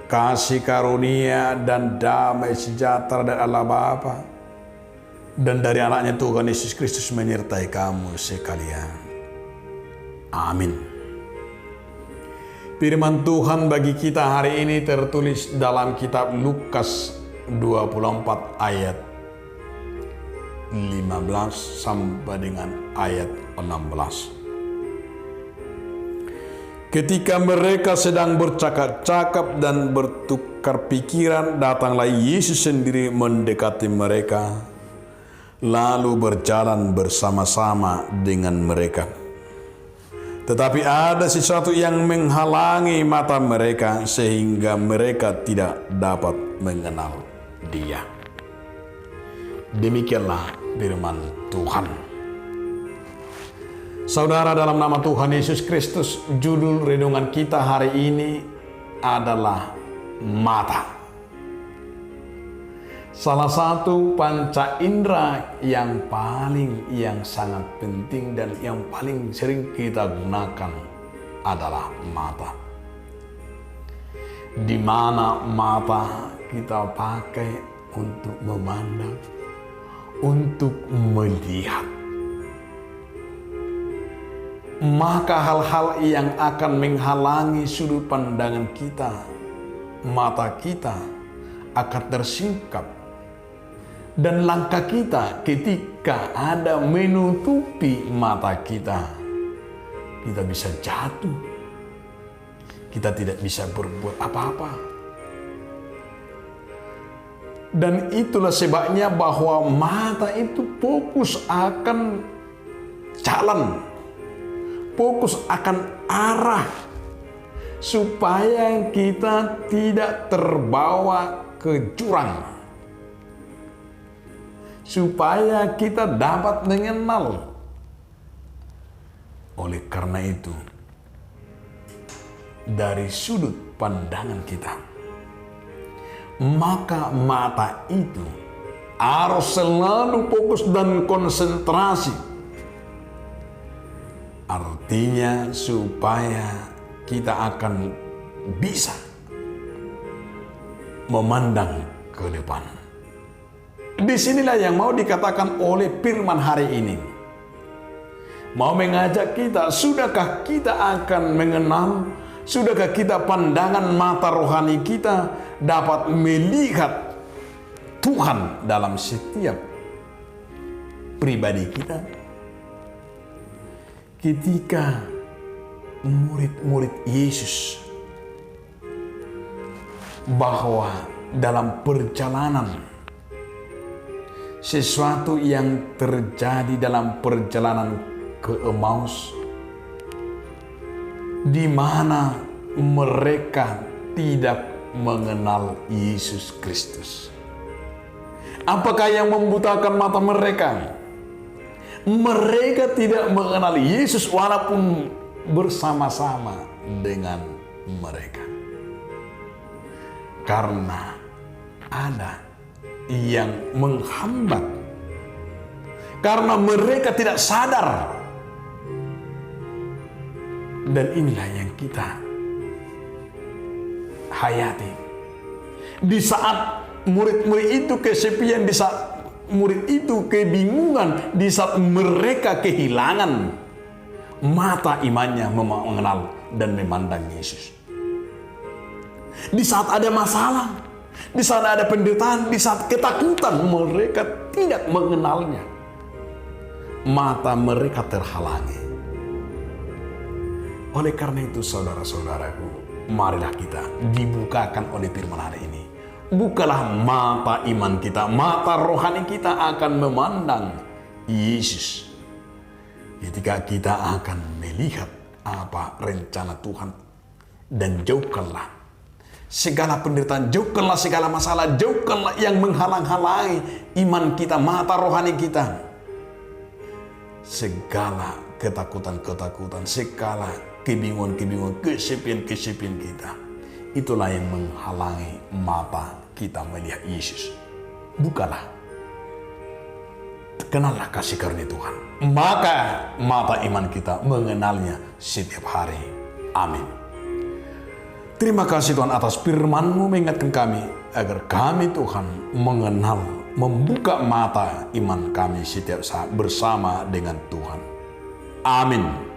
kasih karunia dan damai sejahtera dari Allah Bapa dan dari anaknya Tuhan Yesus Kristus menyertai kamu sekalian. Amin. Firman Tuhan bagi kita hari ini tertulis dalam kitab Lukas 24 ayat 15 sampai dengan ayat 16. Ketika mereka sedang bercakap-cakap dan bertukar pikiran, datanglah Yesus sendiri mendekati mereka, lalu berjalan bersama-sama dengan mereka. Tetapi ada sesuatu yang menghalangi mata mereka, sehingga mereka tidak dapat mengenal Dia. Demikianlah firman Tuhan. Saudara, dalam nama Tuhan Yesus Kristus, judul renungan kita hari ini adalah mata. Salah satu panca indera yang sangat penting dan yang paling sering kita gunakan adalah mata. Di mana mata kita pakai untuk memandang, untuk melihat. Maka hal-hal yang akan menghalangi sudut pandangan kita, mata kita akan tersingkap. Dan langkah kita ketika ada menutupi mata kita bisa jatuh. Kita tidak bisa berbuat apa-apa. Dan itulah sebabnya bahwa mata itu fokus akan jalan, fokus akan arah, supaya kita tidak terbawa ke jurang, supaya kita dapat mengenal. Oleh karena itu, dari sudut pandangan kita, maka mata itu harus selalu fokus dan konsentrasi. Artinya supaya kita akan bisa memandang ke depan. Disinilah yang mau dikatakan oleh firman hari ini. Mau mengajak kita, sudahkah kita akan mengenal, sudahkah kita pandangan mata rohani kita dapat melihat Tuhan dalam setiap pribadi kita? Ketika murid-murid Yesus bahwa dalam perjalanan, sesuatu yang terjadi dalam perjalanan ke Emmaus, di mana mereka tidak mengenal Yesus Kristus. Apakah yang membutakan mata mereka? Mereka tidak mengenal Yesus walaupun bersama-sama dengan mereka. Karena ada yang menghambat. Karena mereka tidak sadar. Dan inilah yang kita hayati. Di saat murid-murid itu kesepian, di saat murid itu kebingungan, di saat mereka kehilangan mata imannya mengenal dan memandang Yesus. Di saat ada masalah, di saat ada penderitaan, di saat ketakutan, mereka tidak mengenalnya. Mata mereka terhalangi. Oleh karena itu, saudara-saudaraku, marilah kita dibukakan oleh firman hari ini. Bukalah mata iman kita, mata rohani kita akan memandang Yesus. Ketika kita akan melihat apa rencana Tuhan, dan jauhkanlah segala penderitaan, jauhkanlah segala masalah, jauhkanlah yang menghalang-halangi iman kita, mata rohani kita. Segala ketakutan-ketakutan, segala kebingungan-kebingungan, kesepian-kesepian kita, itulah yang menghalangi mata kita melihat Yesus. Bukalah, kenallah kasih karunia Tuhan, maka mata iman kita mengenalnya setiap hari. Amin. Terima kasih Tuhan atas firman-Mu mengingatkan kami agar kami Tuhan mengenal, membuka mata iman kami setiap saat bersama dengan Tuhan. Amin.